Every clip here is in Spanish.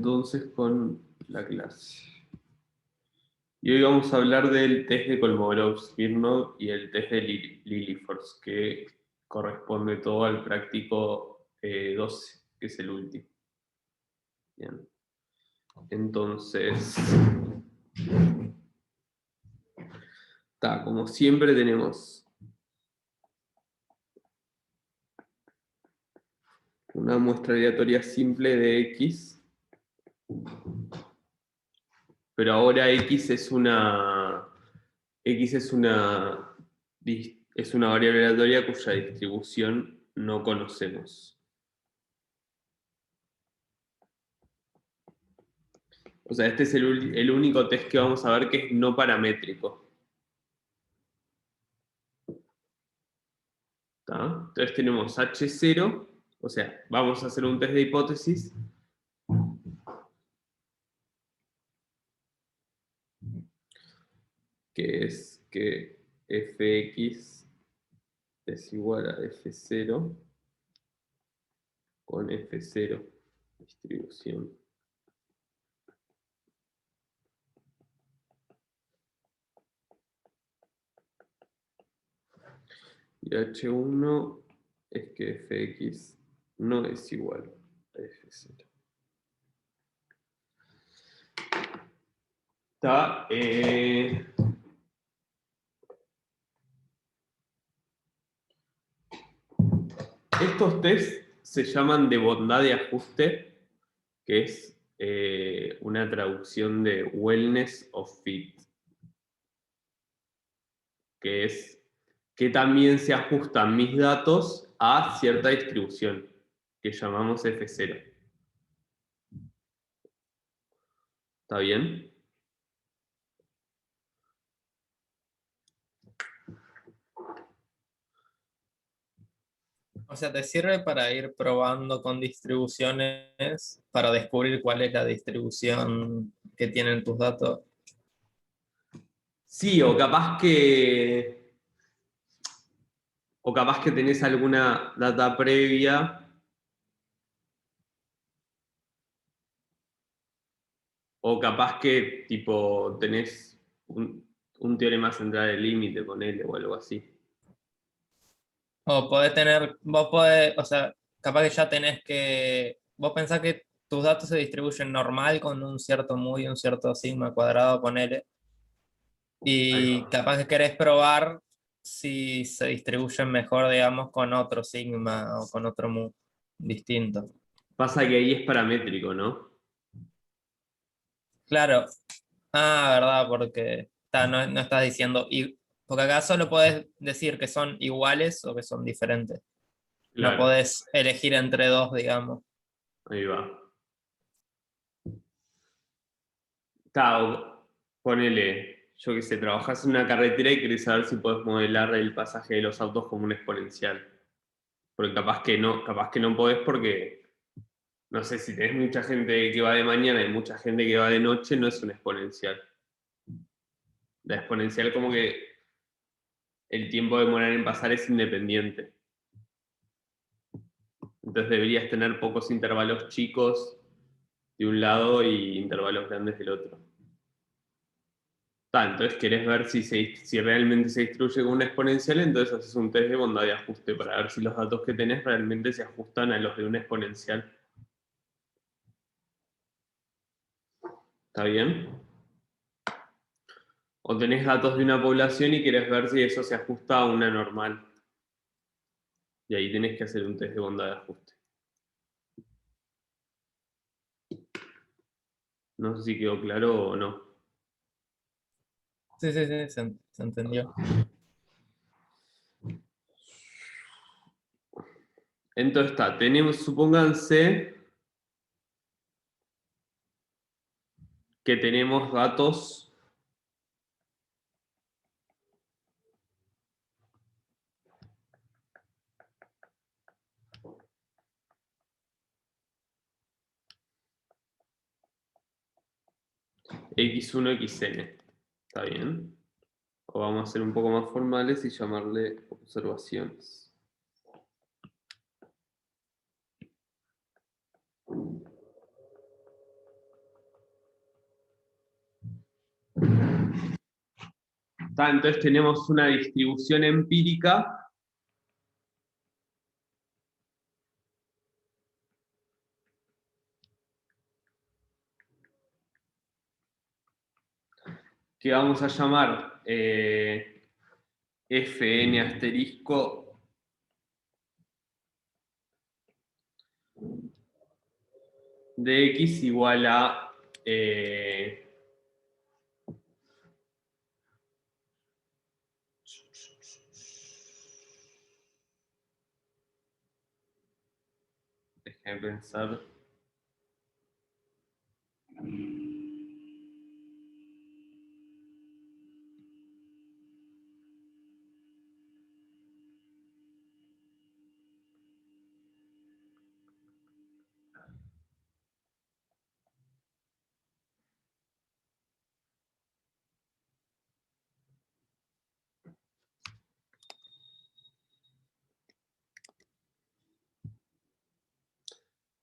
entonces con la clase. Y hoy vamos a hablar del test de Kolmogorov-Smirnov y el test de Lilliefors, que corresponde todo al práctico 12, que es el último. Bien. Entonces, como siempre tenemos una muestra aleatoria simple de X, pero ahora X es una variable aleatoria cuya distribución no conocemos. O sea, este es el único test que vamos a ver que es no paramétrico. ¿Tá? Entonces tenemos H0, o sea, vamos a hacer un test de hipótesis. Que es que fx es igual a f0 con f0 distribución. Y H1 es que fx no es igual a f0. Está, estos test se llaman de bondad de ajuste, que es una traducción de wellness of fit, que es que también se ajustan mis datos a cierta distribución, que llamamos F0. ¿Está bien? O sea, te sirve para ir probando con distribuciones para descubrir cuál es la distribución que tienen tus datos. Sí, o capaz que tenés alguna data previa, o capaz que tipo tenés un teorema central del límite, ponele, o algo así. O podés tener, vos podés, o sea, capaz que ya tenés que, vos pensás que tus datos se distribuyen normal con un cierto mu y un cierto sigma cuadrado, ponele, Ahí y va. capaz que querés probar si se distribuyen mejor, digamos, con otro sigma o con otro mu distinto. Pasa que ahí es paramétrico, ¿no? Claro, verdad, porque no estás diciendo, porque acá solo podés decir que son iguales o que son diferentes. No Claro, podés elegir entre dos, digamos. ahí va. Ponele, yo qué sé, trabajás en una carretera y querés saber si podés modelar el pasaje de los autos como un exponencial. Porque capaz que no podés porque, no sé, si tenés mucha gente que va de mañana y mucha gente que va de noche, no es un exponencial. La exponencial como que el tiempo de demorar en pasar es independiente. Entonces deberías tener pocos intervalos chicos de un lado y intervalos grandes del otro. Entonces querés ver si realmente se distribuye con una exponencial, entonces haces un test de bondad de ajuste para ver si los datos que tenés realmente se ajustan a los de una exponencial. ¿Está bien? O tenés datos de una población y querés ver si eso se ajusta a una normal. Y ahí tenés que hacer un test de bondad de ajuste. No sé si quedó claro o no. Sí, sí, sí, se entendió. Entonces supónganse que tenemos datos x1, xn. ¿Está bien? O vamos a ser un poco más formales y llamarle observaciones. Entonces tenemos una distribución empírica que vamos a llamar Fn asterisco de x igual a déjame pensar.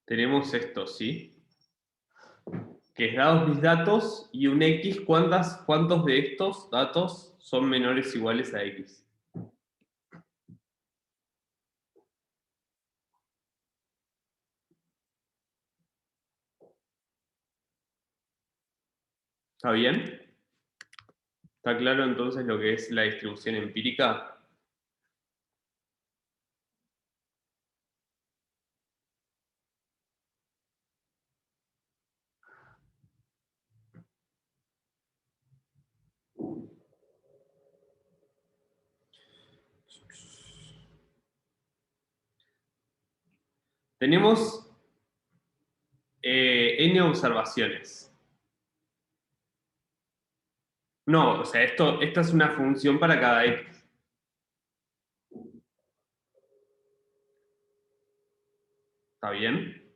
Tenemos esto, ¿sí? Que es dados mis datos y un x, ¿cuántos de estos datos son menores o iguales a x? ¿Está bien? ¿Está claro entonces lo que es la distribución empírica? Tenemos n observaciones. No, o sea, esta es una función para cada x. ¿Está bien?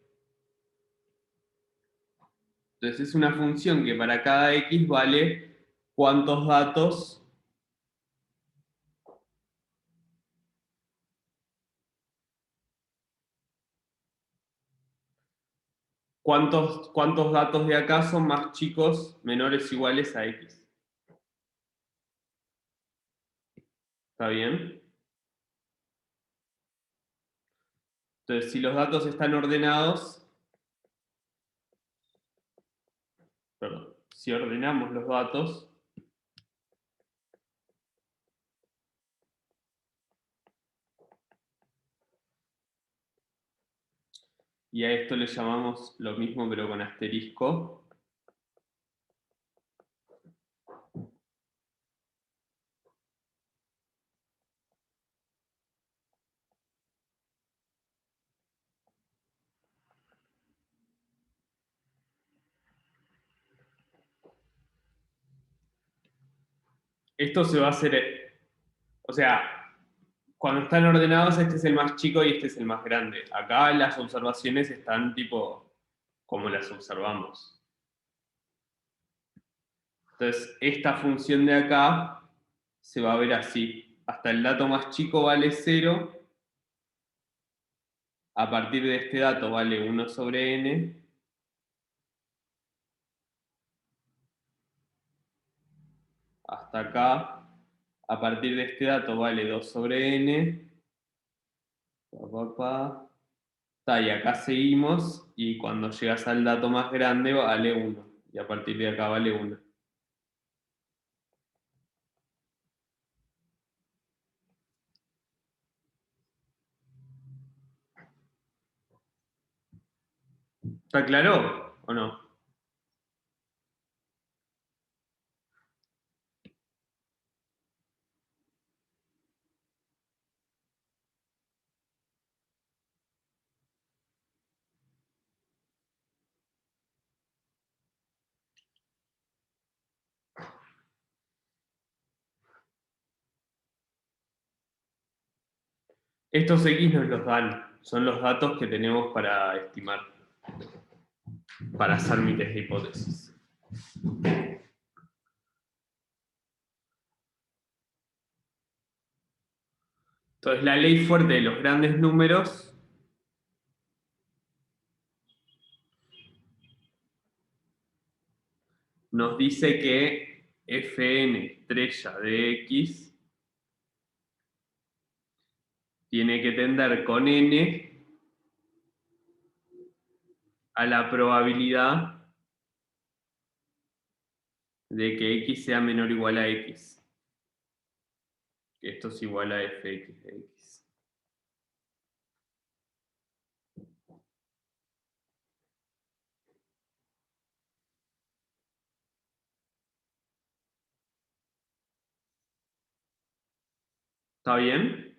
Entonces es una función que para cada x vale cuántos datos, cuántos datos de acá son más chicos, menores o iguales a x. ¿Está bien? Entonces, si los datos están ordenados, perdón, si ordenamos los datos, y a esto le llamamos lo mismo pero con asterisco, esto se va a hacer, o sea, cuando están ordenados este es el más chico y este es el más grande. Acá las observaciones están tipo como las observamos. Entonces, esta función de acá se va a ver así. Hasta el dato más chico vale 0. A partir de este dato vale 1 sobre n. Hasta acá. A partir de este dato vale 2 sobre n. Y acá seguimos. Y cuando llegas al dato más grande vale 1. Y a partir de acá vale 1. ¿Está claro o no? Estos X nos los dan. Son los datos que tenemos para estimar, para hacer mi test de hipótesis. Entonces, la ley fuerte de los grandes números nos dice que Fn estrella de X tiene que tender con n a la probabilidad de que X sea menor o igual a X. Que esto es igual a Fx de X. ¿Está bien?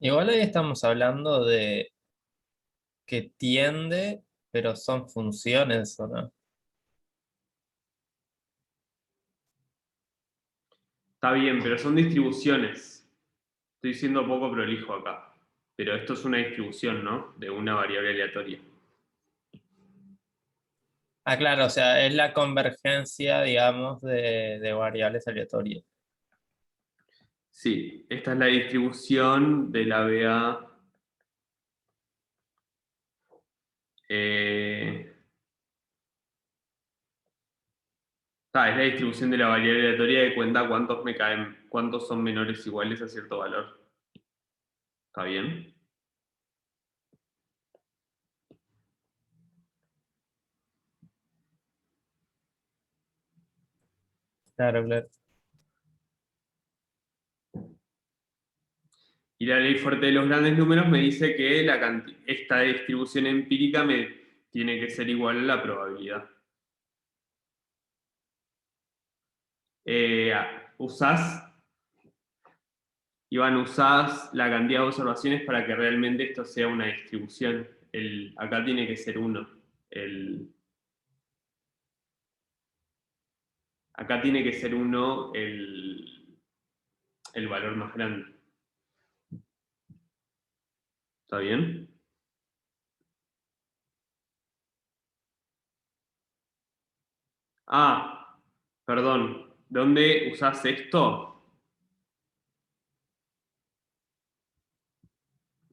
Igual ahí estamos hablando de que tiende, pero son funciones, ¿o no? Está bien, pero son distribuciones. Estoy siendo poco prolijo acá. Pero esto es una distribución, ¿no? De una variable aleatoria. Ah, claro, o sea, es la convergencia, digamos, de variables aleatorias. Sí, esta es la distribución de la BA. Es la distribución de la variable aleatoria de cuenta cuántos me caen, cuántos son menores o iguales a cierto valor. ¿Está bien? Claro, claro. Y la ley fuerte de los grandes números me dice que esta distribución empírica me tiene que ser igual a la probabilidad. Usás, Iván, usás la cantidad de observaciones para que realmente esto sea una distribución. Acá tiene que ser 1. Acá tiene que ser 1 el valor más grande. ¿Está bien? Ah, perdón. ¿Dónde usás esto?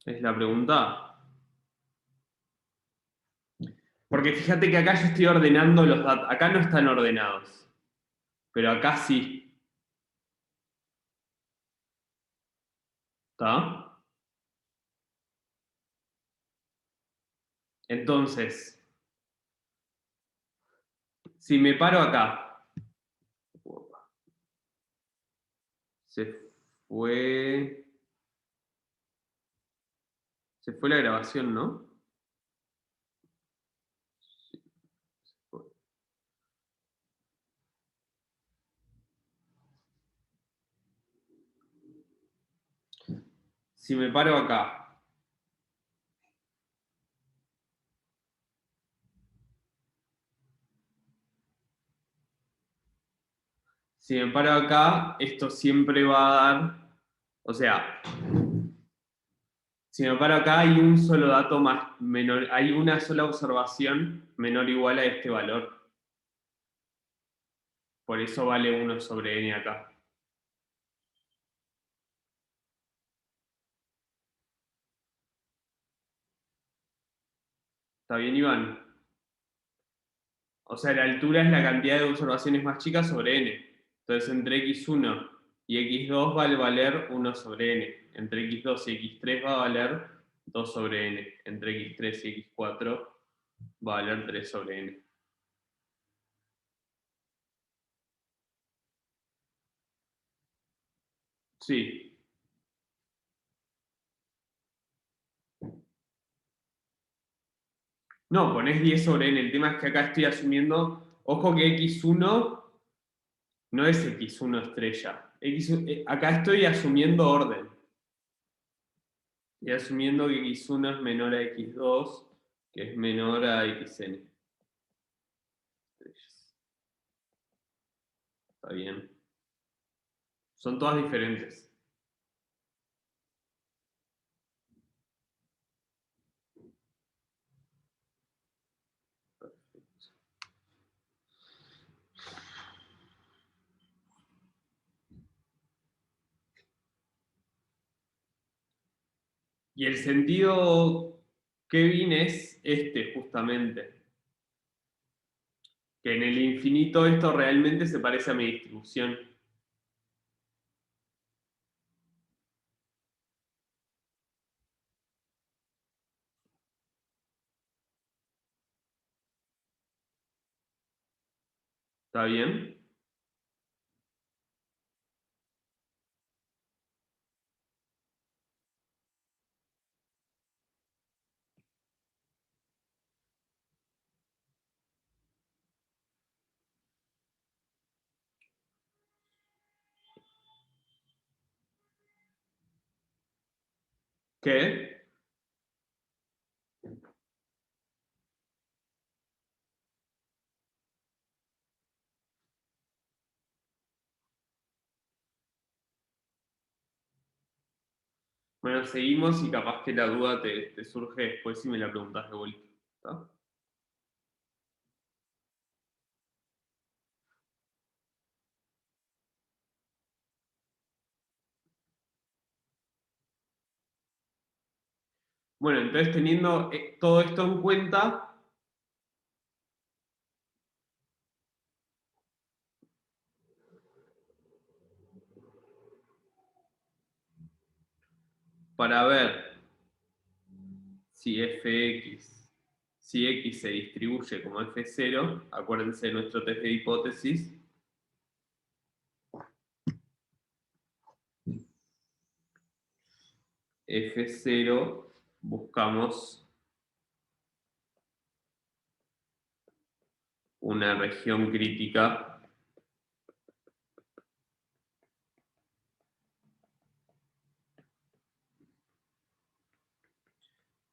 Es la pregunta. Porque fíjate que acá yo estoy ordenando los datos. Acá no están ordenados. Pero acá sí. ¿Está? Entonces, si me paro acá. Se fue. Se fue la grabación, ¿no? Si me paro acá. Si me paro acá, esto siempre va a dar. O sea, si me paro acá, hay un solo dato más menor, hay una sola observación menor o igual a este valor. Por eso vale 1 sobre n acá. ¿Está bien, Iván? O sea, la altura es la cantidad de observaciones más chicas sobre n. Entonces, entre x1 y x2 va a valer 1 sobre n. Entre x2 y x3 va a valer 2 sobre n. Entre x3 y x4 va a valer 3 sobre n. Sí. No, ponés 10 sobre n. El tema es que acá estoy asumiendo, ojo que x1 no es x1 estrella. Acá estoy asumiendo orden. Y asumiendo que x1 es menor a x2, que es menor a xn. Está bien. Son todas diferentes. Y el sentido Kevin es este, justamente. Que en el infinito esto realmente se parece a mi distribución. ¿Está bien? ¿Qué? Bueno, seguimos y capaz que la duda te surge después si me la preguntas de vuelta. ¿Está? Bueno, entonces teniendo todo esto en cuenta, para ver si fx, si x se distribuye como f0, acuérdense de nuestro test de hipótesis, f0 buscamos una región crítica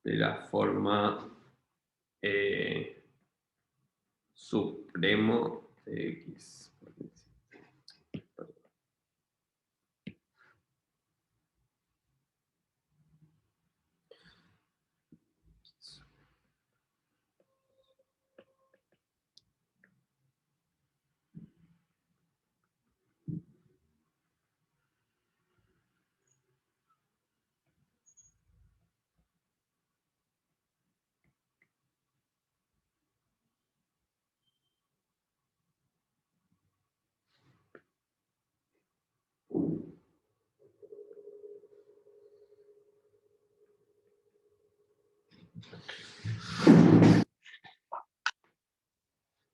de la forma supremo de x.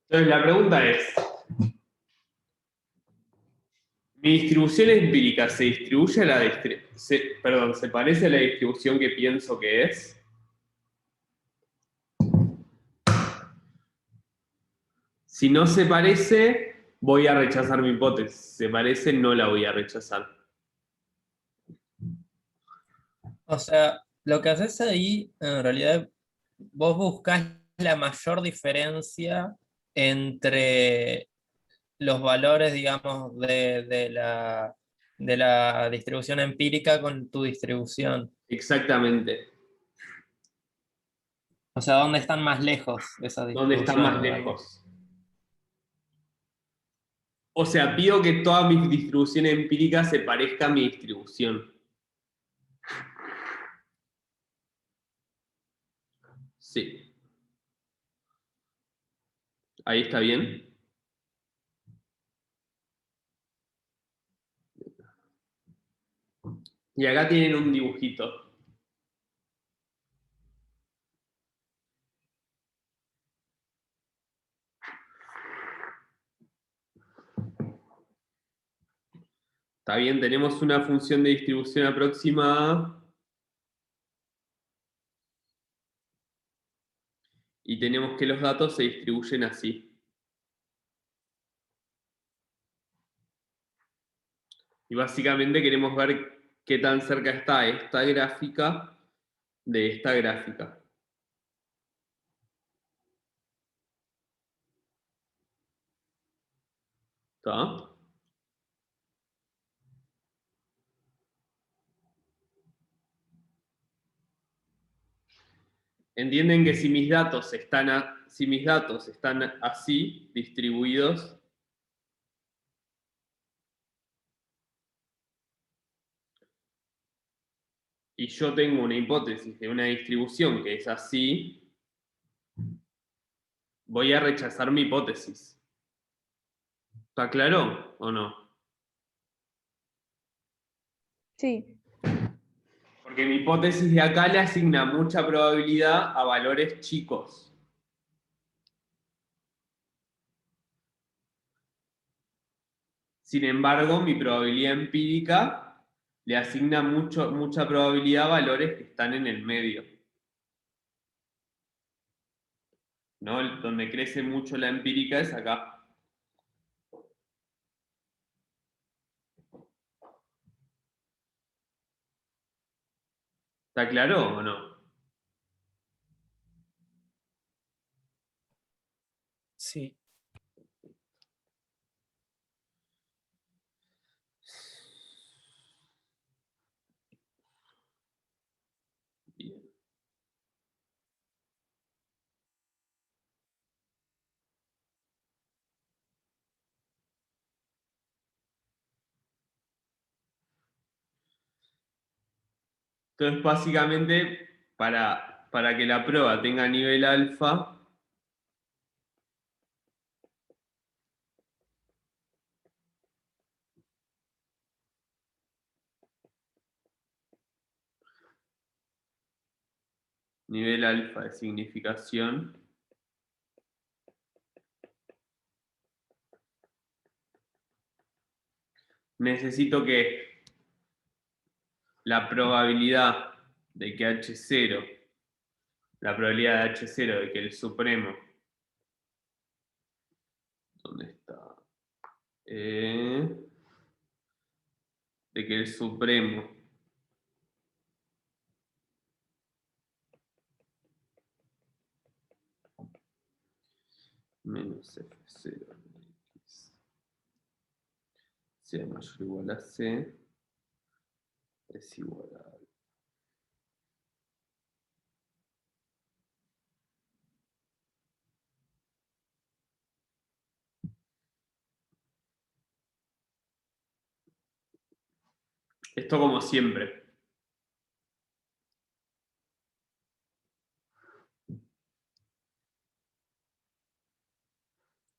Entonces la pregunta es, ¿mi distribución empírica se distribuye a la perdón, se parece a la distribución que pienso que es? Si no se parece, voy a rechazar mi hipótesis. Si se parece, no la voy a rechazar. O sea, lo que haces ahí, en realidad, vos buscás la mayor diferencia entre los valores, digamos, de la distribución empírica con tu distribución. Exactamente. O sea, ¿dónde están más lejos esas ¿Dónde está más distribuciones, digamos? lejos? O sea, pido que toda mi distribución empírica se parezca a mi distribución. Sí. Ahí está bien. Y acá tienen un dibujito. Está bien, tenemos una función de distribución aproximada y tenemos que los datos se distribuyen así. Y básicamente queremos ver qué tan cerca está esta gráfica de esta gráfica. ¿Está? Entienden que si mis datos están así distribuidos, y yo tengo una hipótesis de una distribución que es así, voy a rechazar mi hipótesis. ¿Está claro o no? Sí. Porque mi hipótesis de acá le asigna mucha probabilidad a valores chicos. Sin embargo, mi probabilidad empírica le asigna mucha probabilidad a valores que están en el medio. ¿No? Donde crece mucho la empírica es acá. ¿Está claro o no? Sí. Bien. Entonces, básicamente, para que la prueba tenga nivel alfa, nivel alfa de significación, necesito que la probabilidad de que H0, la probabilidad de H0 de que el supremo, ¿dónde está? De que el supremo menos F0 de X sea mayor o igual a C es igual a... Esto como siempre.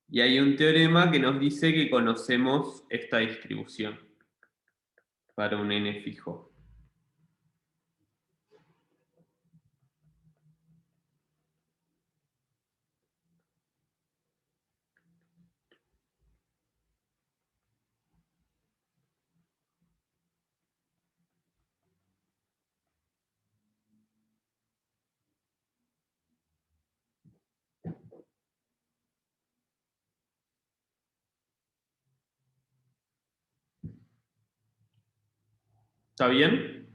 Y hay un teorema que nos dice que conocemos esta distribución para un n fijo. ¿Está bien?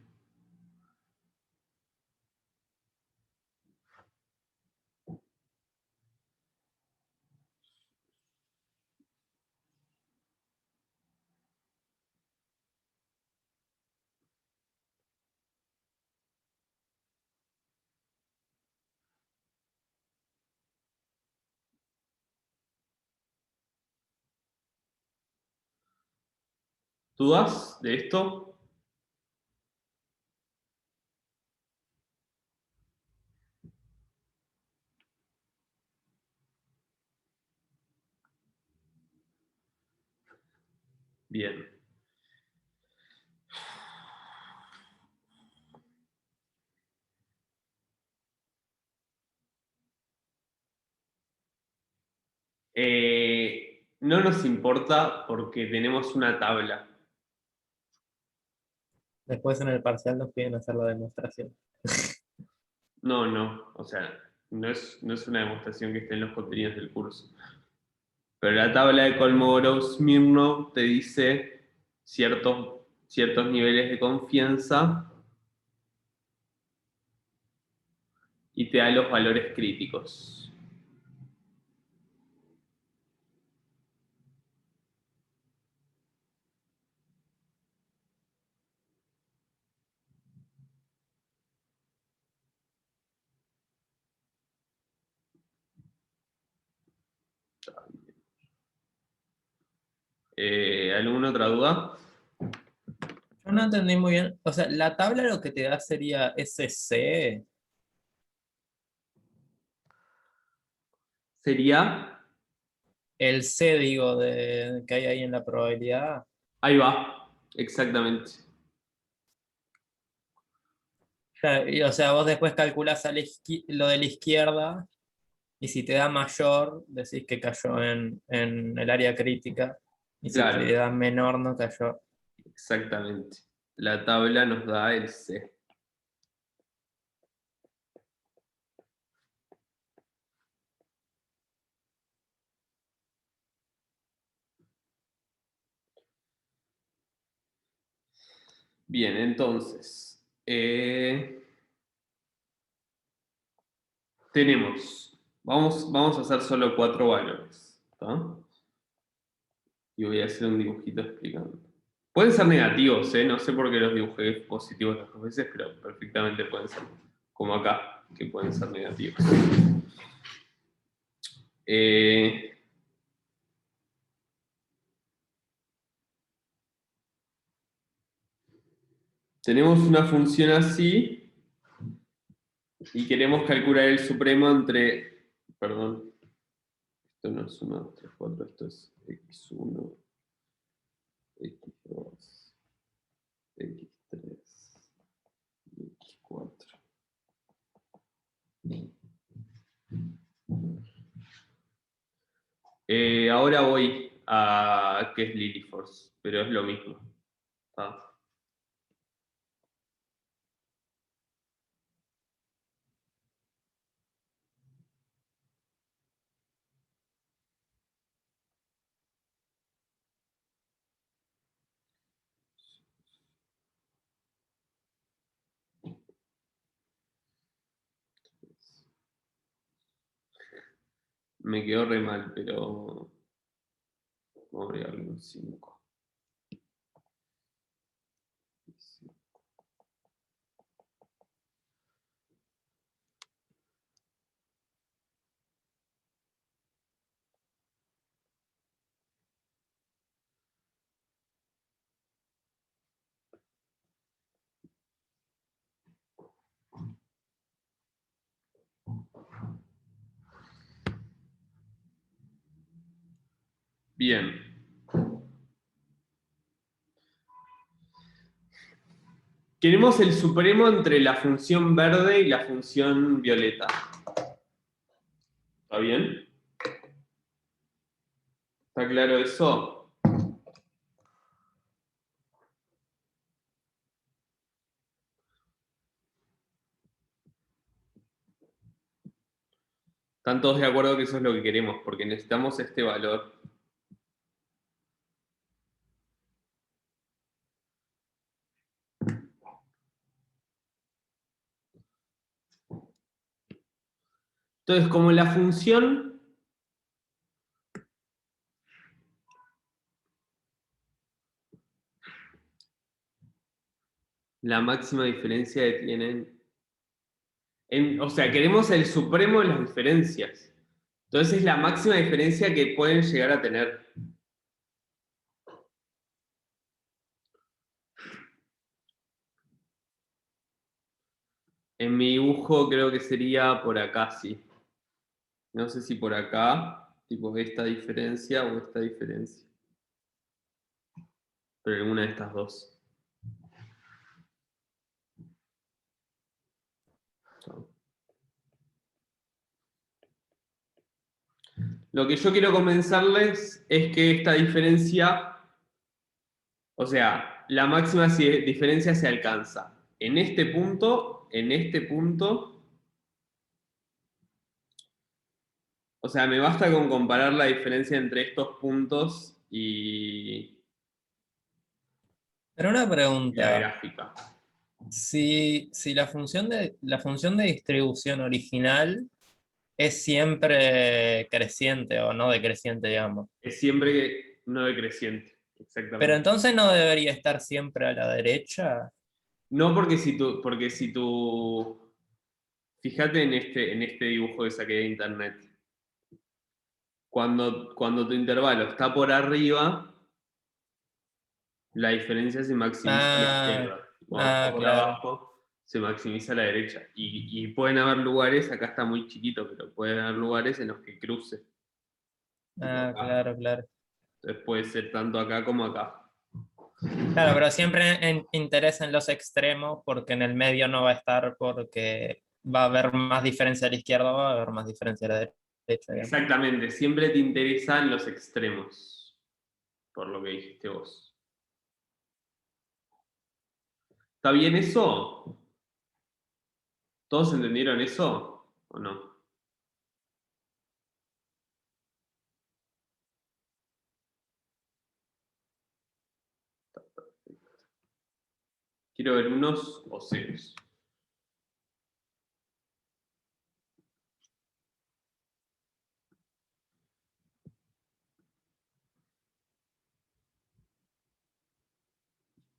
¿Dudas de esto? Bien. No nos importa porque tenemos una tabla. Después en el parcial nos piden hacer la demostración. No. O sea, no es una demostración que esté en los contenidos del curso. Pero la tabla de Kolmogorov-Smirnov te dice ciertos niveles de confianza y te da los valores críticos. ¿Alguna otra duda? Yo no entendí muy bien. O sea, la tabla lo que te da sería SC. sería, El C, digo, que hay ahí en la probabilidad. ahí va, exactamente. O sea, vos después calculás lo de la izquierda y si te da mayor, decís que cayó en el área crítica. Y si te Claro, da menor, no cayó. exactamente. La tabla nos da el C. Bien, entonces, vamos a hacer solo 4 valores, ¿tá? Y voy a hacer un dibujito explicando. Pueden ser negativos, ¿eh? No sé por qué los dibujé positivos las dos veces, pero perfectamente pueden ser, como acá, que pueden ser negativos. Eh, tenemos una función así y queremos calcular el supremo entre, perdón, esto no es 1, 2, 3, 4, esto es x1, x2, x3 y x4. Ahora voy a qué es Liliforce, pero es lo mismo. ¿Tá? Me quedó re mal, pero vamos a agregarle un 5. Bien. Queremos el supremo entre la función verde y la función violeta. ¿Está bien? ¿Está claro eso? ¿Están todos de acuerdo que eso es lo que queremos? Porque necesitamos este valor. Entonces, como la función la máxima diferencia que tienen. O sea, queremos el supremo de las diferencias. Entonces es la máxima diferencia que pueden llegar a tener. En mi dibujo creo que sería por acá, sí. No sé si por acá, tipo esta diferencia o esta diferencia. Pero alguna de estas dos. Lo que yo quiero convencerles es que esta diferencia, o sea, la máxima diferencia se alcanza en este punto, o sea, me basta con comparar la diferencia entre estos puntos Pero una y la pregunta, gráfica. si la función de distribución original es siempre creciente o no decreciente, digamos. Es siempre no decreciente, Pero exactamente. entonces no debería estar siempre a la derecha. No porque si tú, fíjate en este dibujo que saqué de internet. Cuando tu intervalo está por arriba, la diferencia se maximiza a la Ah, izquierda. Cuando está por claro. abajo. se maximiza a la derecha. Y pueden haber lugares, acá está muy chiquito, pero pueden haber lugares en los que cruce. Tipo Ah, acá. claro, claro. Entonces puede ser tanto acá como acá. Claro, pero siempre interesa en los extremos porque en el medio no va a estar porque va a haber más diferencia a la izquierda, va a haber más diferencia a la derecha, digamos. Exactamente, siempre te interesan los extremos, por lo que dijiste vos. ¿Está bien eso? ¿Todos entendieron eso o no? Quiero ver unos o ceros.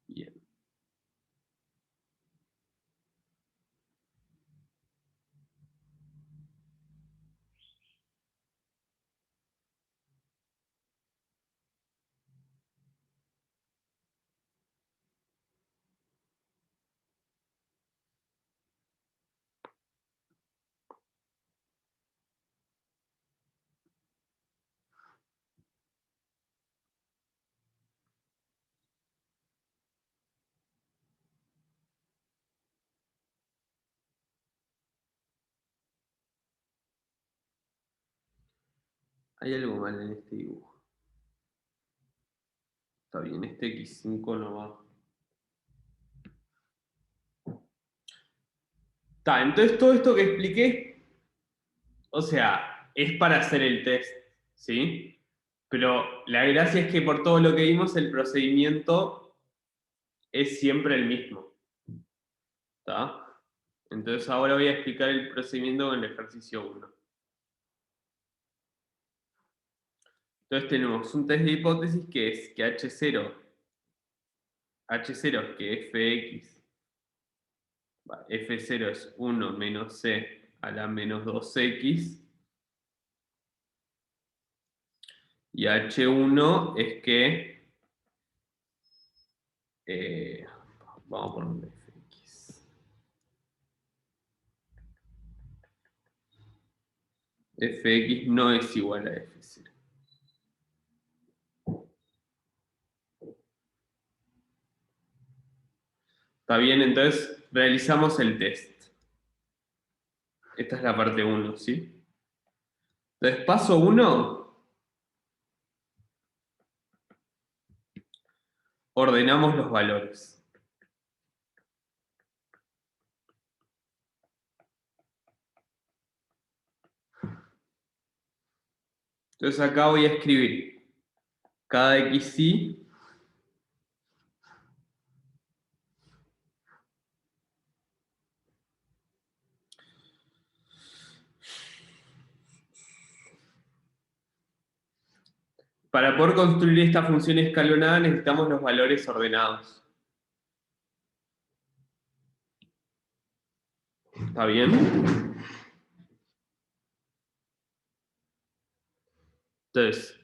Bien. Hay algo mal en este dibujo. Está bien, este X5 no va. Está, entonces todo esto que expliqué, o sea, es para hacer el test, ¿sí? Pero la gracia es que por todo lo que vimos, el procedimiento es siempre el mismo, ¿está? Entonces ahora voy a explicar el procedimiento en el ejercicio 1. Entonces tenemos un test de hipótesis que es que H0 es que F0 es 1 menos C a la menos 2X, y H1 es que, eh, vamos a ponerle Fx. Fx no es igual a F0. ¿Está bien? Entonces realizamos el test. Esta es la parte 1, ¿sí? Entonces, paso 1, ordenamos los valores. Entonces acá voy a escribir cada xy para poder construir esta función escalonada necesitamos los valores ordenados. ¿Está bien? Entonces,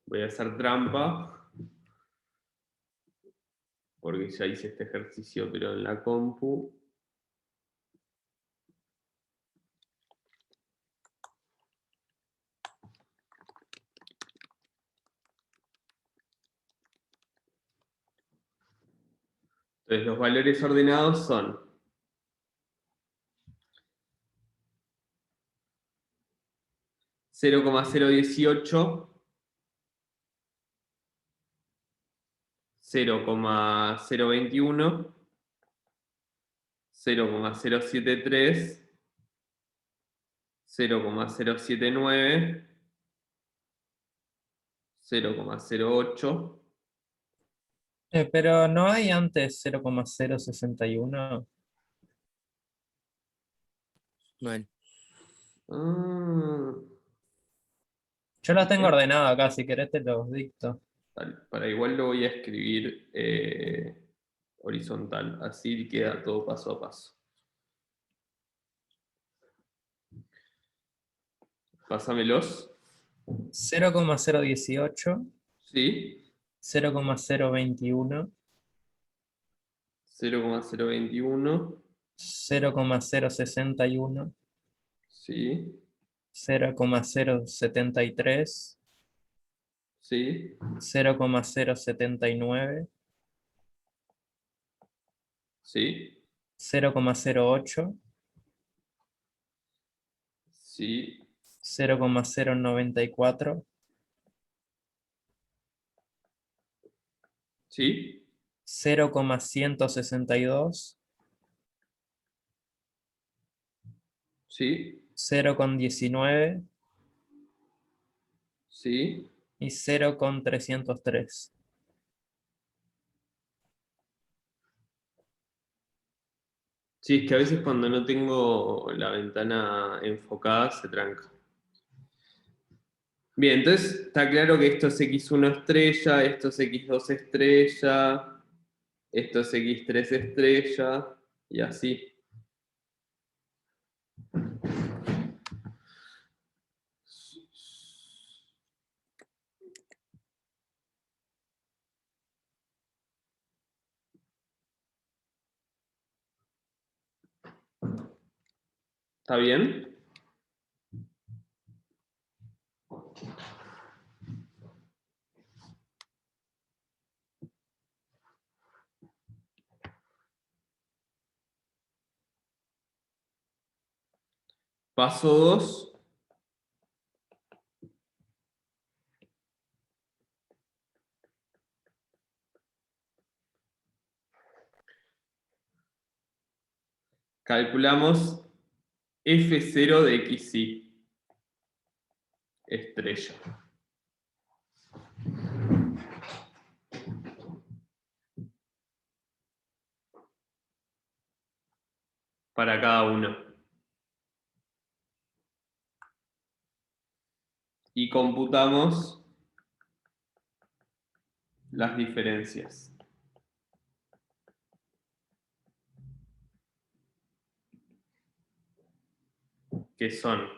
voy a hacer trampa, porque ya hice este ejercicio, pero en la compu. Entonces, los valores ordenados son 0,018, 0,021, 0,073, 0,079, 0,08. Pero no hay antes 0,061. Bueno, Ah, Yo los tengo ordenados acá, si querés te los dicto. para igual lo voy a escribir horizontal, así queda todo paso a paso. Pásamelos. 0,018, ¿Sí? 0,021, 0,021, 0,061, sí, 0,073, sí, 0,079, sí, 0,08, sí, 0,094, sí, 0,162, sí, 0,19 sí. y 0,303. Sí, es que a veces cuando no tengo la ventana enfocada se tranca. Bien, entonces está claro que esto es X1 estrella, esto es X2 estrella, esto es X3 estrella, y así. ¿Está bien? Paso 2. Calculamos F0 de XY estrella. Para cada uno. Y computamos las diferencias, que son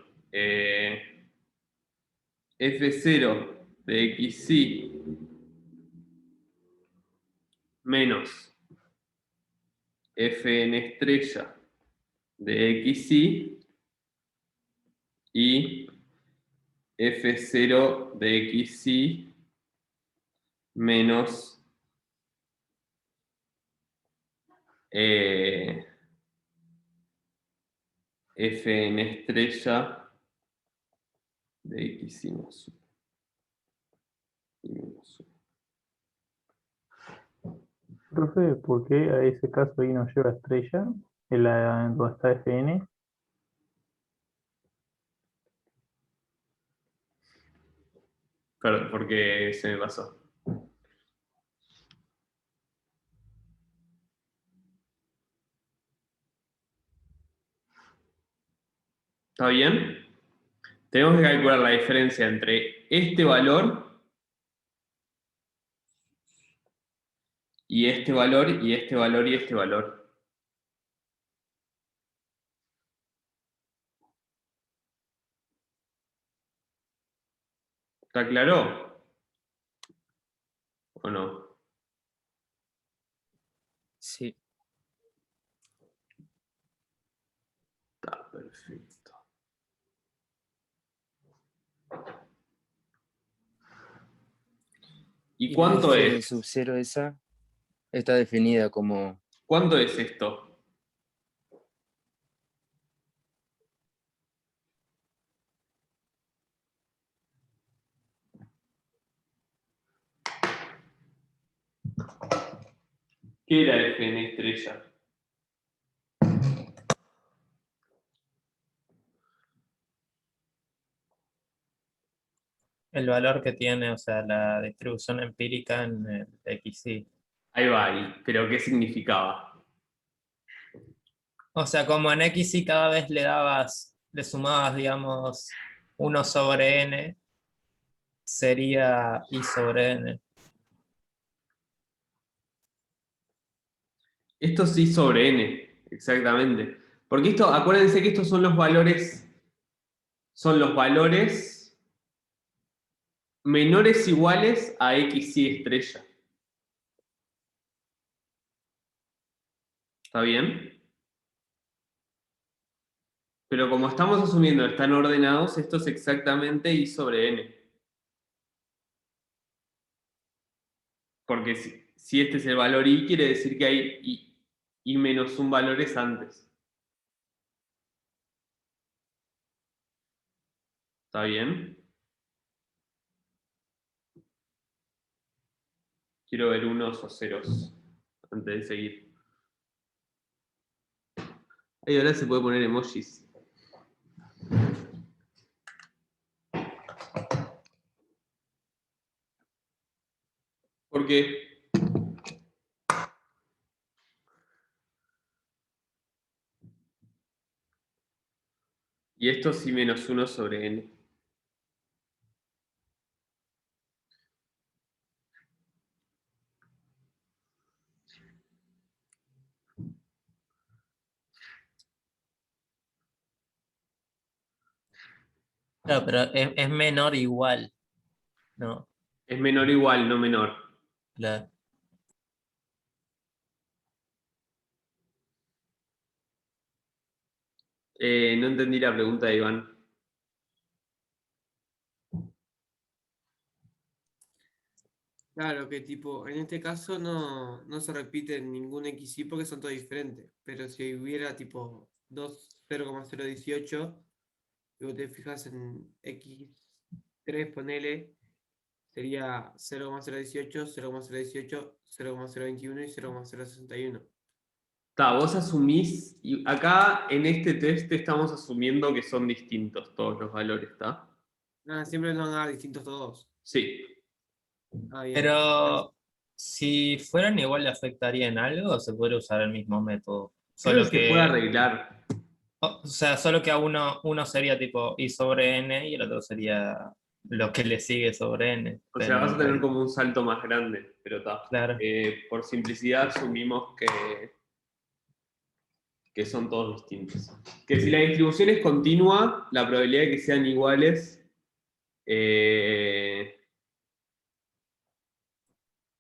F0 de XY menos Fn estrella de XY y F0 de XY menos Fn estrella de XY más 1 y menos 1. Profe, ¿por qué a ese caso ahí nos lleva estrella? Donde está FN. Perdón, porque se me pasó. ¿Está bien? Tenemos que calcular la diferencia entre este valor y este valor y este valor y este valor. ¿Está claro? ¿O no? Sí. Está perfecto. ¿Y Y la cuánto F es? sub 0 esa está definida como ¿Cuánto es esto? ¿Qué era F en estrella? El valor que tiene, o sea, la distribución empírica en el XY. Ahí va, pero ¿qué significaba? O sea, como en XY cada vez le sumabas, digamos, 1 sobre n, sería I sobre n. Esto sí sobre n, exactamente. Porque esto, acuérdense que estos son los valores menores iguales a XY estrella. ¿Está bien? Pero como estamos asumiendo que están ordenados, esto es exactamente I sobre N. Porque si este es el valor I, quiere decir que hay I menos un valores antes. ¿Está bien? Quiero ver unos o ceros antes de seguir. Ahí ahora se puede poner emojis. Porque y esto sí menos 1 sobre N. Claro, pero es menor igual, ¿no? Es menor o igual, no menor. Claro. No entendí la pregunta de Iván. Claro, que tipo, en este caso no se repite ningún XY porque son todos diferentes. Pero si hubiera tipo 0,018, y vos te fijas en X3, ponele, sería 0,018, 0,018, 0,021 y 0,061. Vos asumís, y acá en este test estamos asumiendo que son distintos todos los valores, ¿está? Nada, siempre nos van a dar distintos todos. Sí. Ah, bien. Pero si fueran igual, ¿le afectaría en algo o se podría usar el mismo método? Creo que Solo se puede que, arreglar. o sea, solo que a uno sería tipo I sobre N y el otro sería lo que le sigue sobre N. O sea, Pero vas a en tener realidad, como un salto más grande, pero está. claro. Por simplicidad asumimos que son todos distintos. Que si la distribución es continua, la probabilidad de que sean iguales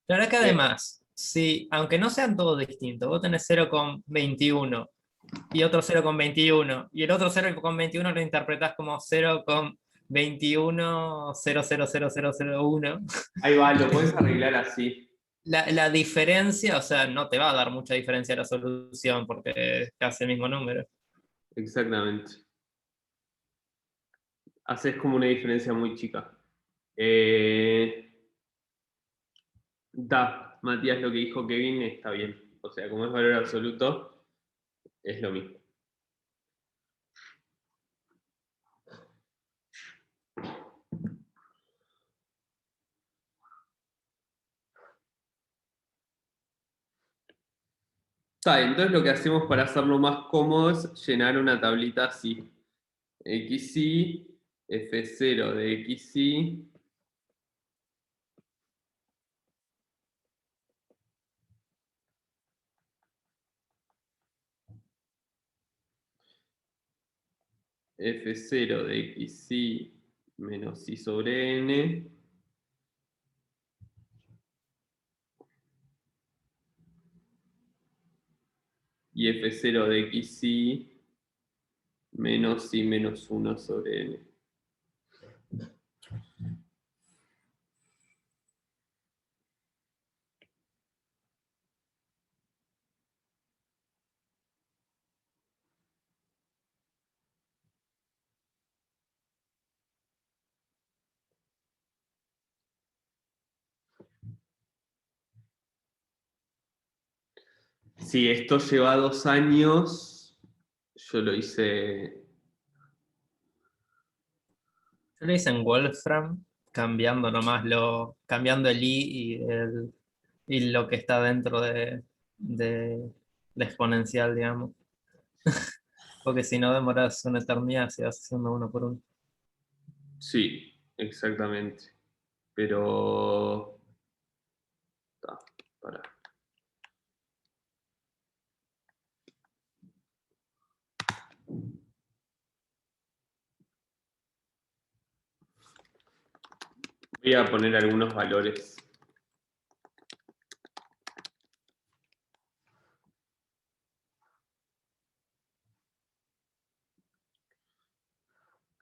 Claro que eh, además, si, aunque no sean todos distintos, vos tenés 0,21 y otro 0,21 y el otro 0,21 lo interpretás como 0,21 ahí va, lo puedes arreglar así. la diferencia, o sea, no te va a dar mucha diferencia la solución porque es casi el mismo número. Exactamente. Haces como una diferencia muy chica. Eh, Matías, lo que dijo Kevin está bien. O sea, como es valor absoluto, es lo mismo. Entonces lo que hacemos para hacerlo más cómodo es llenar una tablita así. XY, F0 de XY, F0 de XY menos Y sobre N, y F0 de XY menos Y menos 1 sobre N. Si esto lleva 2 años, yo lo hice. Yo lo hice en Wolfram, cambiando nomás cambiando el i y lo que está dentro de la exponencial, digamos. Porque si no demoras una eternidad si vas haciendo uno por uno. Sí, exactamente. Pero. Para. Voy a poner algunos valores.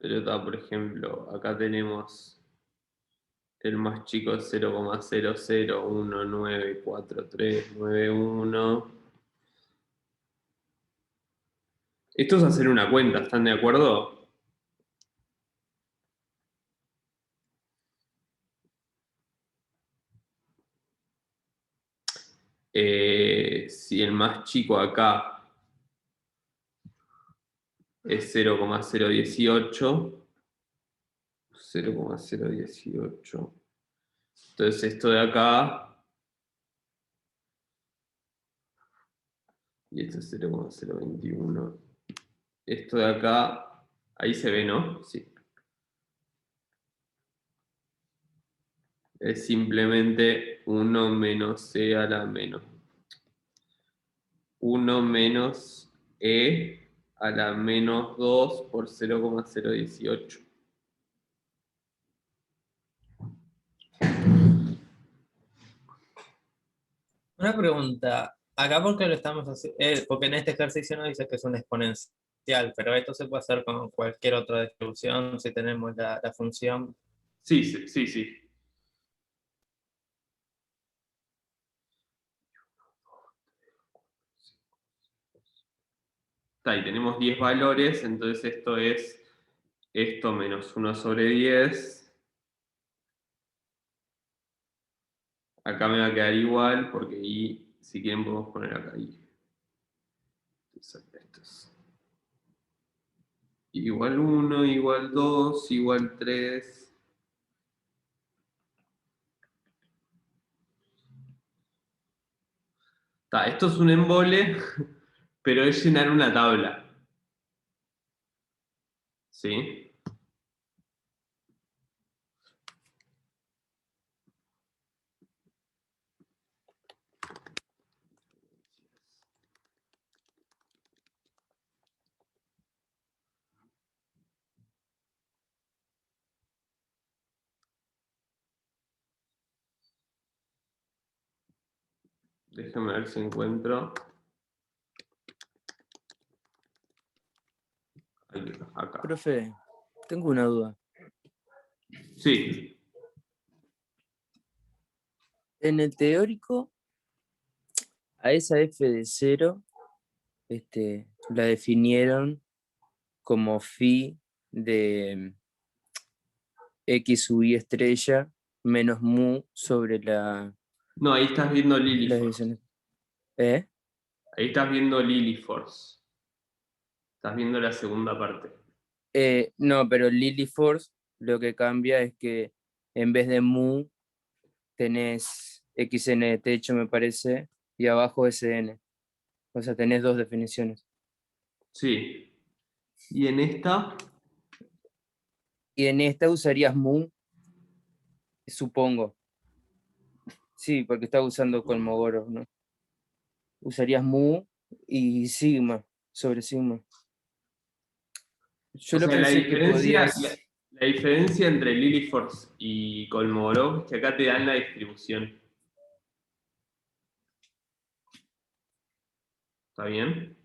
Pero está, por ejemplo, acá tenemos el más chico es 0,00194391. Esto es hacer una cuenta, ¿están de acuerdo? Si el más chico acá es 0,018, 0,018. Entonces esto de acá, y esto es 0,021. Esto de acá, ahí se ve, ¿no? Sí. Es simplemente 1 menos c a la menos 1 menos e a la menos 2 por 0,018. Una pregunta, acá porque lo estamos haciendo, porque en este ejercicio no dice que es un exponencial, pero esto se puede hacer con cualquier otra distribución si tenemos la función. Sí, sí, sí, sí. Está ahí, tenemos 10 valores, entonces esto es esto menos 1 sobre 10. Acá me va a quedar igual, porque y si quieren podemos poner acá y. Esto es igual 1, igual 2, igual 3. Esto es un embole, pero es llenar una tabla. ¿Sí? Déjame ver si encuentro. Acá. Profe, tengo una duda. Sí. En el teórico, a esa f de 0, la definieron como phi de x sub i estrella menos mu sobre No, ahí estás viendo las Lily Force. divisiones. ¿Eh? Ahí estás viendo Lily Force. Estás viendo la segunda parte. No, pero Lily Force lo que cambia es que en vez de mu tenés xn de techo, me parece, y abajo sn. O sea, tenés dos definiciones. Sí. Y en esta, Y en esta usarías mu, supongo. Sí, porque estaba usando Kolmogorov, ¿no? Usarías mu y sigma sobre sigma. Yo o lo sea, la pensé que diferencia, podías. la diferencia entre Lily Force y Kolmogorov es que acá te dan la distribución. ¿Está bien?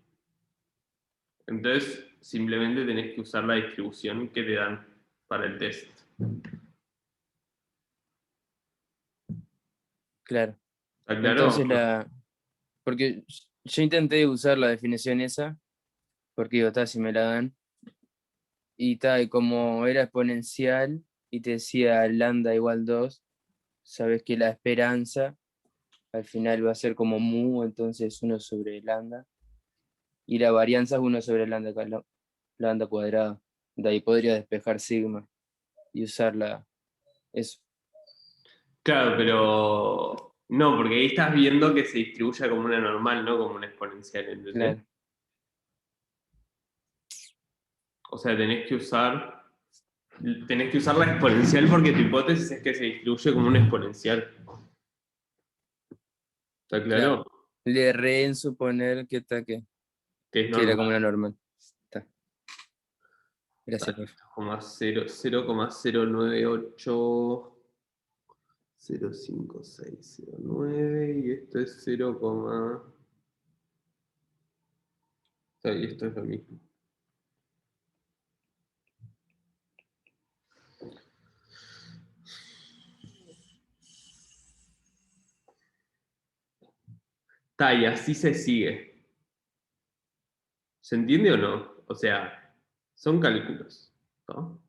Entonces, simplemente tenés que usar la distribución que te dan para el test. Claro. ¿Está claro? Entonces porque yo intenté usar la definición esa, porque digo, si me la dan. Y tal, y como era exponencial y te decía lambda igual 2, sabes que la esperanza al final va a ser como mu, entonces 1 sobre lambda. Y la varianza es 1 sobre lambda cuadrado. De ahí podría despejar sigma y usarla. Eso. Claro, pero no, porque ahí estás viendo que se distribuye como una normal, no como una exponencial, ¿entendés? Claro. O sea, tenés que usar la exponencial porque tu hipótesis es que se distribuye como una exponencial. ¿Está Claro. claro? Le erré en suponer Que es que era como normal. una normal. Está. Gracias, profe. 0,098. 0,5609 y esto es 0, y esto es lo mismo. Y así se sigue. ¿Se entiende o no? O sea, son cálculos, ¿no?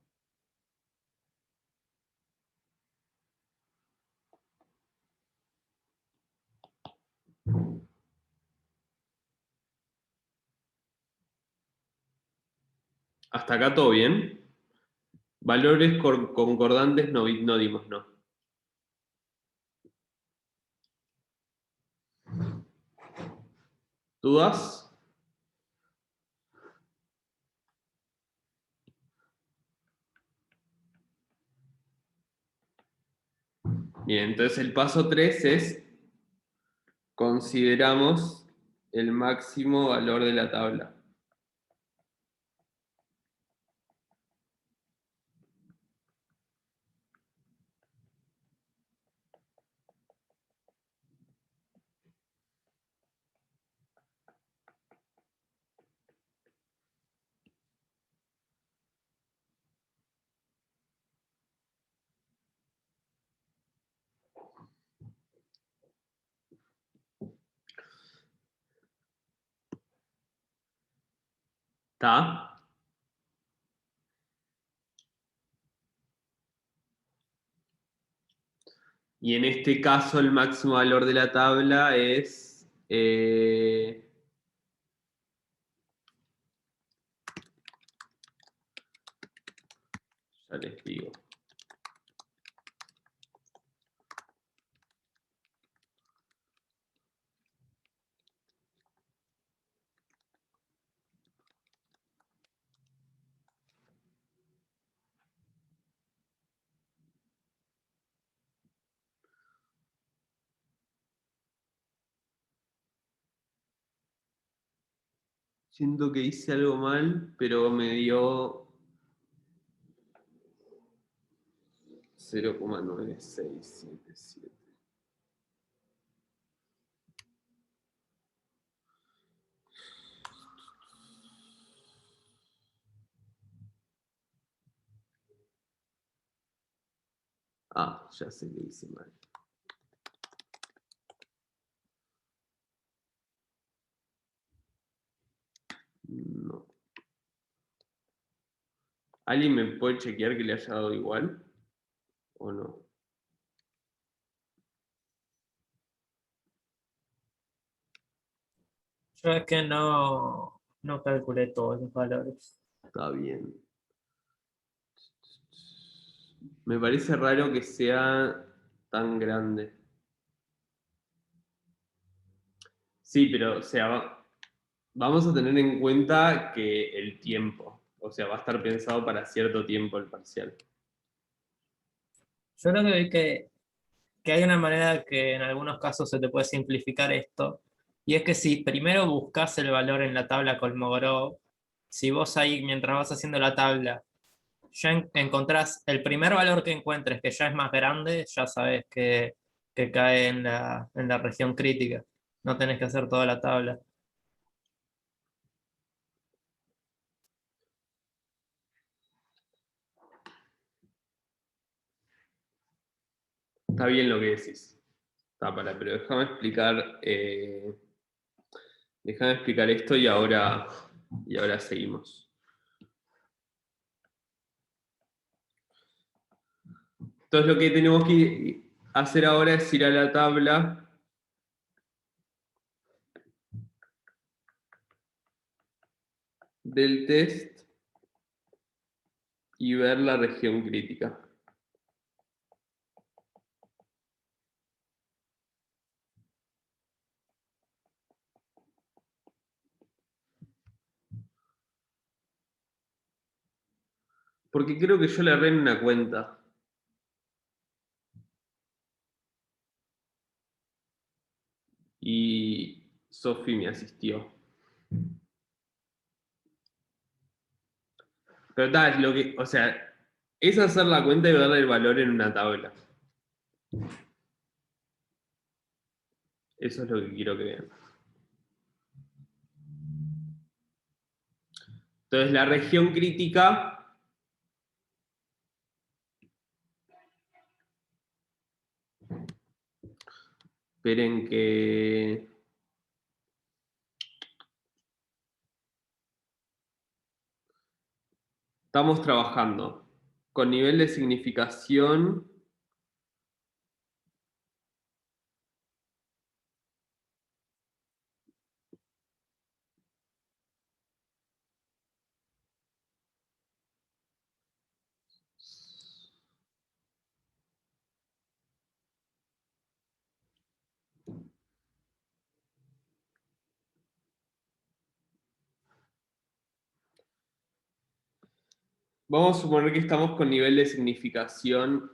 ¿Hasta acá todo bien? Valores concordantes no dimos, no. ¿Dudas? Bien, entonces el paso 3 es consideramos el máximo valor de la tabla. ¿Está? Y en este caso el máximo valor de la tabla es... ya les digo. Siento que hice algo mal, pero me dio 0,9677. Ah, ya sé que hice mal. No. ¿Alguien me puede chequear que le haya dado igual? ¿O no? Yo es que no calculé todos los valores. Está bien. Me parece raro que sea tan grande. Sí, pero, o sea, vamos a tener en cuenta que el tiempo, o sea, va a estar pensado para cierto tiempo el parcial. Yo creo que hay una manera que en algunos casos se te puede simplificar esto, y es que si primero buscas el valor en la tabla Kolmogorov, si vos ahí mientras vas haciendo la tabla ya encontrás el primer valor que encuentres que ya es más grande, ya sabes que cae en la región crítica. No tenés que hacer toda la tabla. Está bien lo que decís. Pero déjame explicar esto y ahora seguimos. Entonces lo que tenemos que hacer ahora es ir a la tabla del test y ver la región crítica. Porque creo que yo le erré en una cuenta. Y Sofi me asistió. Pero tal, o sea, es hacer la cuenta y ver el valor en una tabla. Eso es lo que quiero que vean. Entonces, la región crítica esperen que estamos trabajando con nivel de significación. Vamos a suponer que estamos con nivel de significación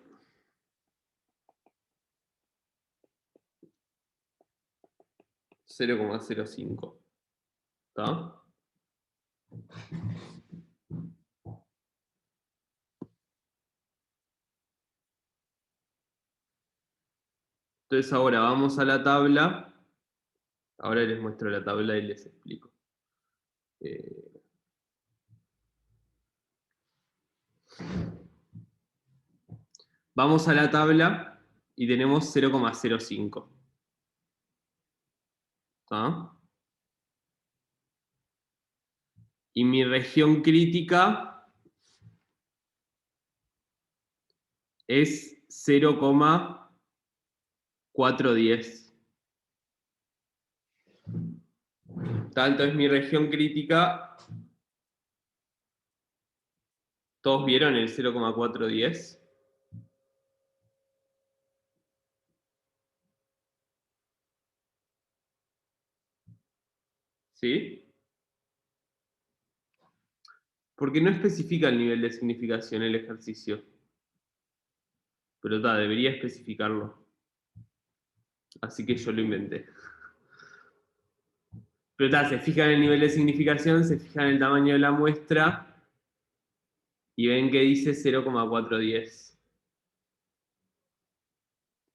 0,05. ¿Está? Entonces ahora vamos a la tabla. Ahora les muestro la tabla y les explico. Vamos a la tabla y tenemos 0,05. ¿Está? Y mi región crítica es 0,410. Entonces mi región crítica, ¿todos vieron el 0,410? ¿Sí? Porque no especifica el nivel de significación el ejercicio. Pero debería especificarlo. Así que yo lo inventé. Pero se fijan en el nivel de significación, se fijan en el tamaño de la muestra y ven que dice 0,410.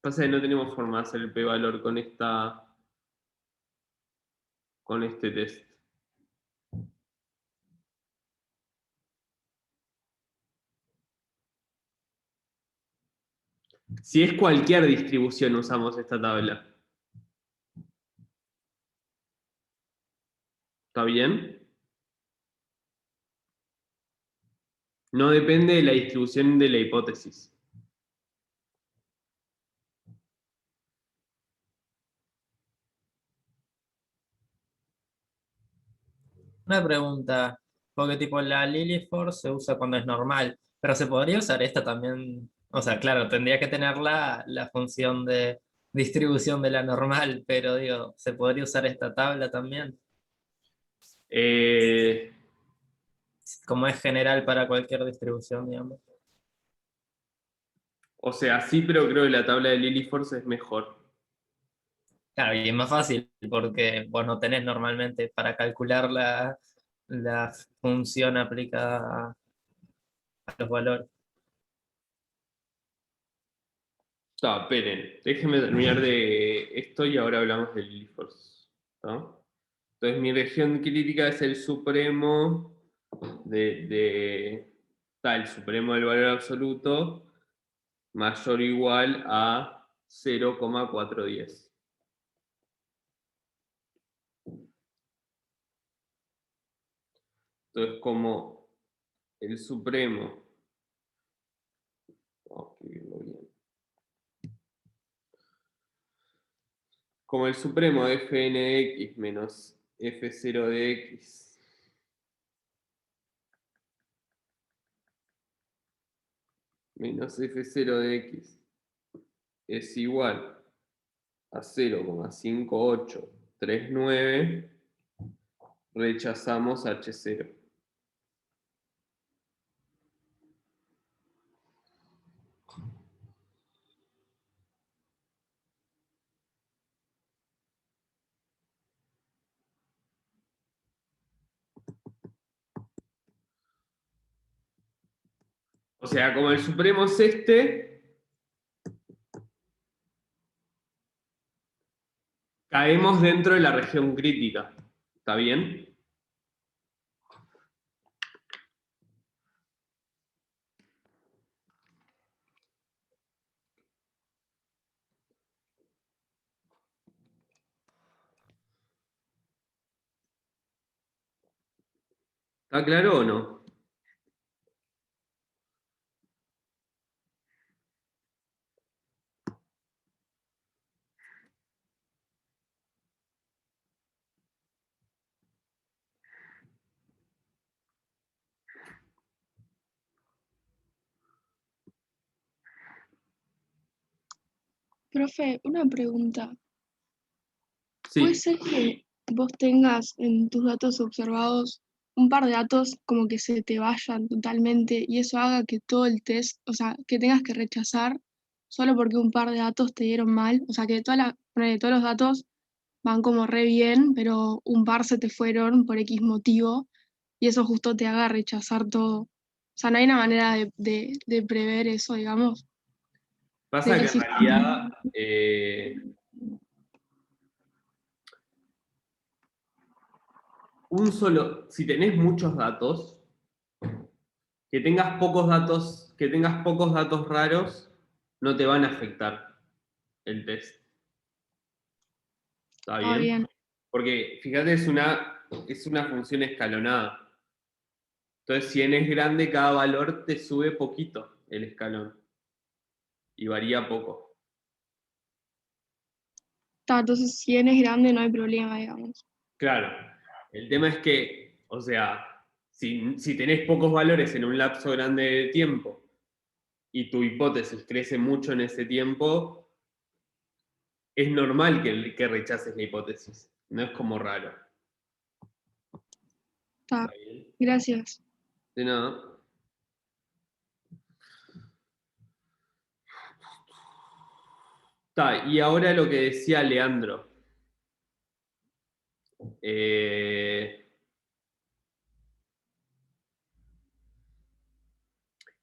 Pasa que no tenemos forma de hacer el p-valor con este test. Si es cualquier distribución usamos esta tabla. ¿Está bien? No depende de la distribución de la hipótesis. Una pregunta, porque tipo la Lily Force se usa cuando es normal, pero se podría usar esta también, o sea, claro, tendría que tener la función de distribución de la normal, pero digo, ¿se podría usar esta tabla también? Eh, Como es general para cualquier distribución, digamos. o sea, sí, pero creo que la tabla de Lily Force es mejor. Claro, y es más fácil porque vos no tenés normalmente para calcular la función aplicada a los valores. Esperen, déjenme terminar de esto y ahora hablamos de Lily Force. ¿Está? Entonces mi región crítica es el supremo el supremo del valor absoluto mayor o igual a 0,410. Entonces, como el supremo, vamos a escribirlo bien. Como el supremo de fn de x menos f0 de x menos f0 de x es igual a 0,5839, rechazamos h0. O sea, como el supremo es este, Caemos dentro de la región crítica. ¿Está bien? ¿Está claro o no? Profe, una pregunta. ¿Puede Sí. ser que vos tengas en tus datos observados un par de datos como que se te vayan totalmente y eso haga que todo el test, o sea, que tengas que rechazar solo porque un par de datos te dieron mal? O sea, que ponele, todos los datos van como re bien, pero un par se te fueron por X motivo y eso justo te haga rechazar todo. O sea, no hay una manera de prever eso, digamos, de Pasa que que en si... realidad si tenés muchos datos, que tengas pocos datos raros, no te van a afectar el test. ¿Está Está bien? bien. Porque fíjate, es una función escalonada. Entonces, si n es grande, cada valor te sube poquito el escalón. Y varía poco. Entonces, si n es grande no hay problema, digamos. Claro. El tema es que, o sea, si tenés pocos valores en un lapso grande de tiempo y tu hipótesis crece mucho en ese tiempo, es normal que rechaces la hipótesis. No es como raro. Está, ¿Está bien? gracias. De nada. Está, y ahora lo que decía Leandro.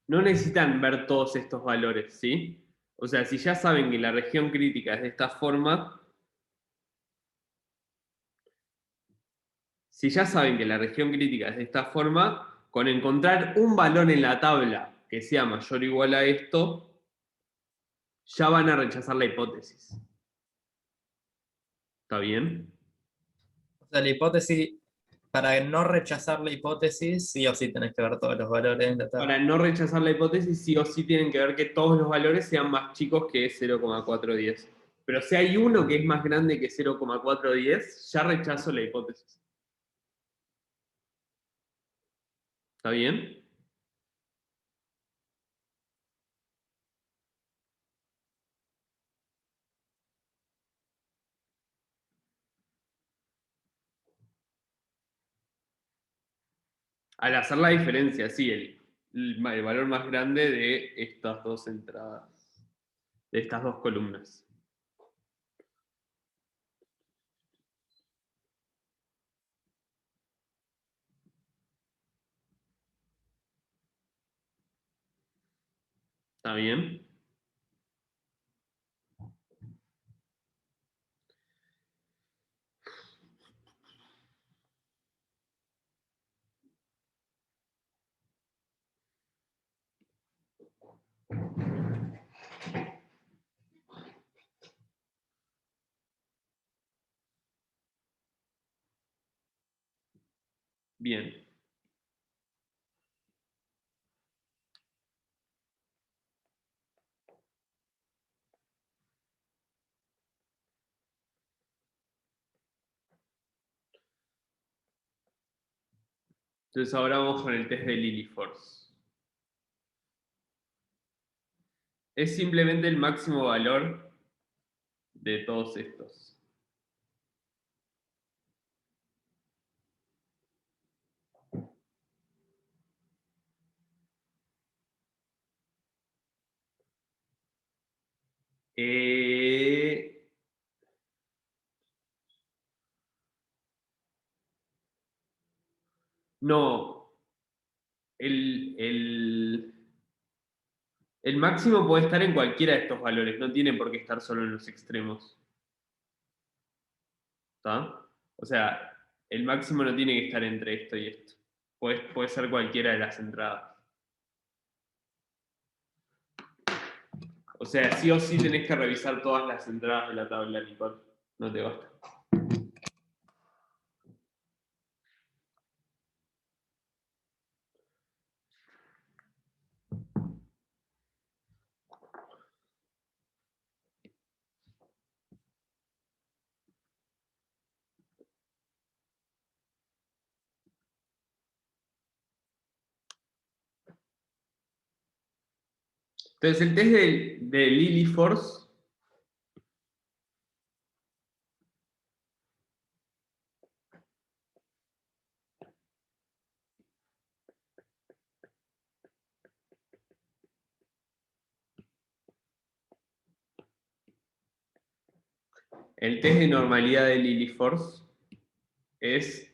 No necesitan ver todos estos valores, ¿sí? O sea, si ya saben que la región crítica es de esta forma, con encontrar un valor en la tabla que sea mayor o igual a esto, ya van a rechazar la hipótesis. ¿Está bien? O sea, la hipótesis, para no rechazar la hipótesis, sí o sí tenés que ver todos los valores en la tabla. Para no rechazar la hipótesis, sí o sí tienen que ver que todos los valores sean más chicos que 0,410. Pero si hay uno que es más grande que 0,410, ya rechazo la hipótesis. ¿Está bien? Al hacer la diferencia, sí, el valor más grande de estas dos entradas, de estas dos columnas. ¿Está bien? Bien. Entonces ahora vamos con el test de Lilliefors. Es simplemente el máximo valor de todos estos. No, el máximo puede estar en cualquiera de estos valores, no tiene por qué estar solo en los extremos. ¿Está? O sea, el máximo no tiene que estar entre esto y esto. Puede ser cualquiera de las entradas. O sea, sí o sí tenés que revisar todas las entradas de la tabla, Nicole. No te basta. Entonces, el test de Lily Force el test de normalidad de Lily Force es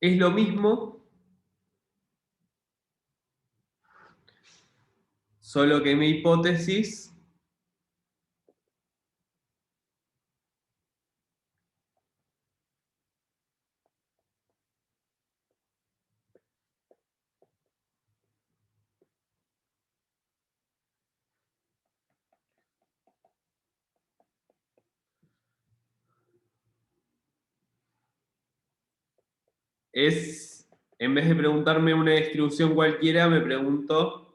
lo mismo, solo que mi hipótesis es, en vez de preguntarme una distribución cualquiera, me pregunto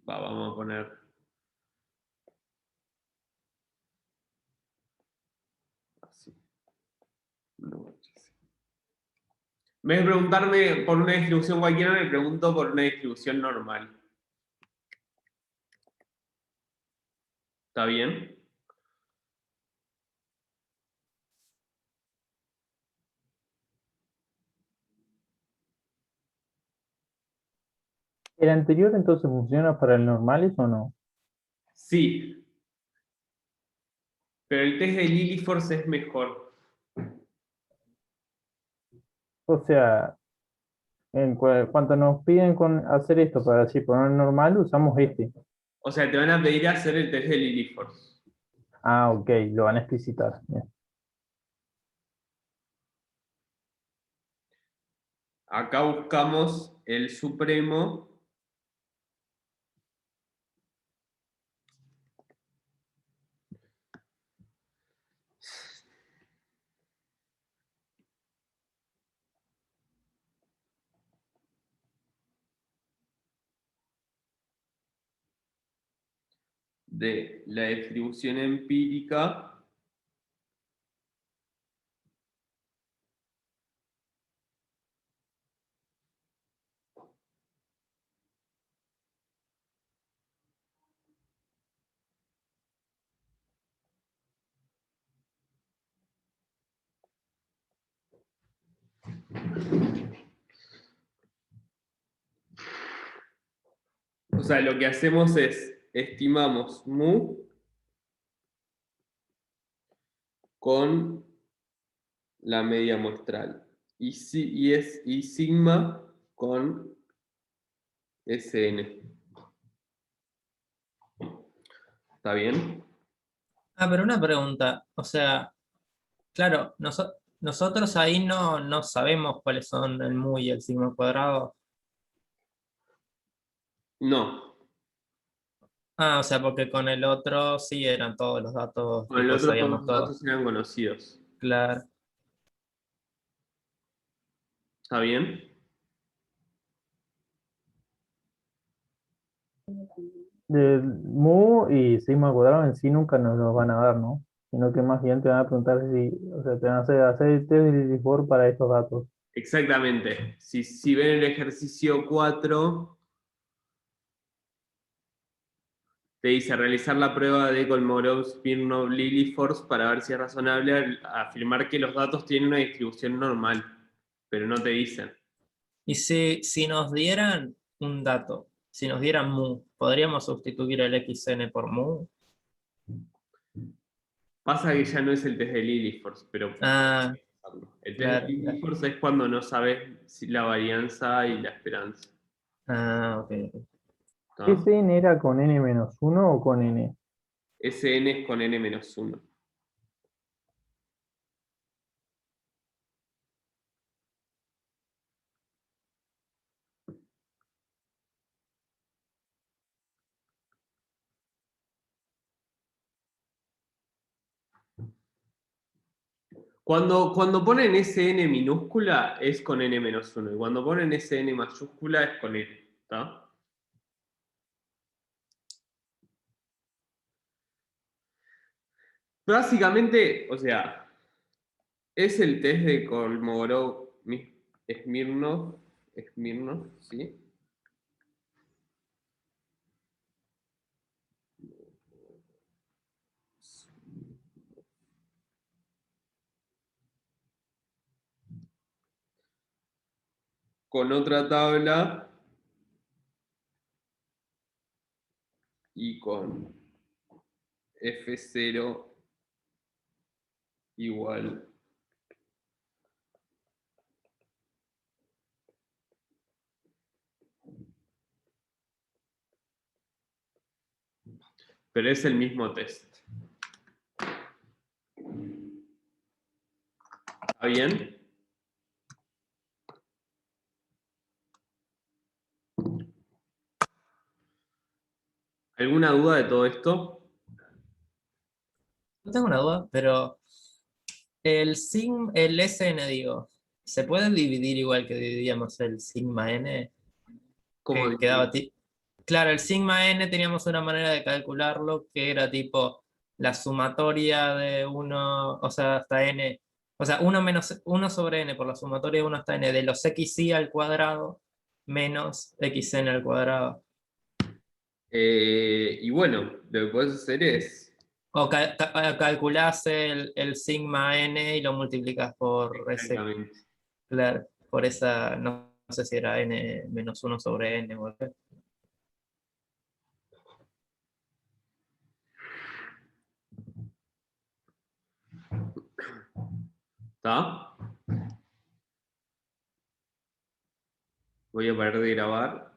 vamos a poner así. En vez de preguntarme por una distribución cualquiera, me pregunto por una distribución normal. ¿Está bien? ¿El anterior entonces funciona para el normales o no? Sí. Pero el test de Lily Force es mejor. O sea, cuanto nos piden hacer esto para así poner normal, usamos este. O sea, te van a pedir hacer el test de Lily Force. Ah, ok, lo van a explicitar. Bien. Acá buscamos el supremo de la distribución empírica O sea, lo que hacemos es, estimamos mu con la media muestral. Y sigma con Sn. ¿Está bien? Ah, pero una pregunta, o sea, claro, nosotros ahí no sabemos cuáles son el mu y el sigma cuadrado. No. Ah, o sea, porque con el otro sí eran todos los datos, Con el tipo, otro todos sabíamos los todo. datos eran conocidos. Claro. ¿Está bien? De mu y sigma cuadrado en sí nunca nos los van a dar, ¿no? Sino que más bien te van a preguntar si, o sea, te van a hacer el test de Liliford para estos datos. Exactamente. Si ven el ejercicio 4, te dice realizar la prueba de Kolmogorov-Smirnov-Lily-Force para ver si es razonable afirmar que los datos tienen una distribución normal, pero no te dicen. Y si nos dieran un dato, si nos dieran mu, ¿podríamos sustituir el xn por mu? Pasa que ya no es el test de Lilliefors, pero Ah, el test claro, de claro. Lilliefors es cuando no sabes la varianza y la esperanza. Ah, ok, ok. ¿Está? ¿SN era con N-1 o con N? Sn es con n-1. Cuando ponen Sn minúscula es con n-1 y cuando ponen Sn mayúscula es con n. ¿Está? Básicamente, o sea, es el test de Kolmogorov-Smirnov, ¿sí? Con otra tabla y con F0 igual. Pero es el mismo test. ¿Está bien? ¿Alguna duda de todo esto? No tengo una duda, pero el SN, digo, ¿se puede dividir igual que dividíamos el sigma n? ¿Cómo Que quedaba claro, el sigma n teníamos una manera de calcularlo que era tipo la sumatoria de uno, o sea, hasta n, o sea, uno sobre n por la sumatoria de 1 hasta n de los xy al cuadrado menos xn al cuadrado. Y bueno, lo que puedes hacer es O calculás el sigma n y lo multiplicas por ese, exactamente. claro, por esa, no sé si era n menos 1 sobre n o algo. ¿Está? Voy a parar de grabar.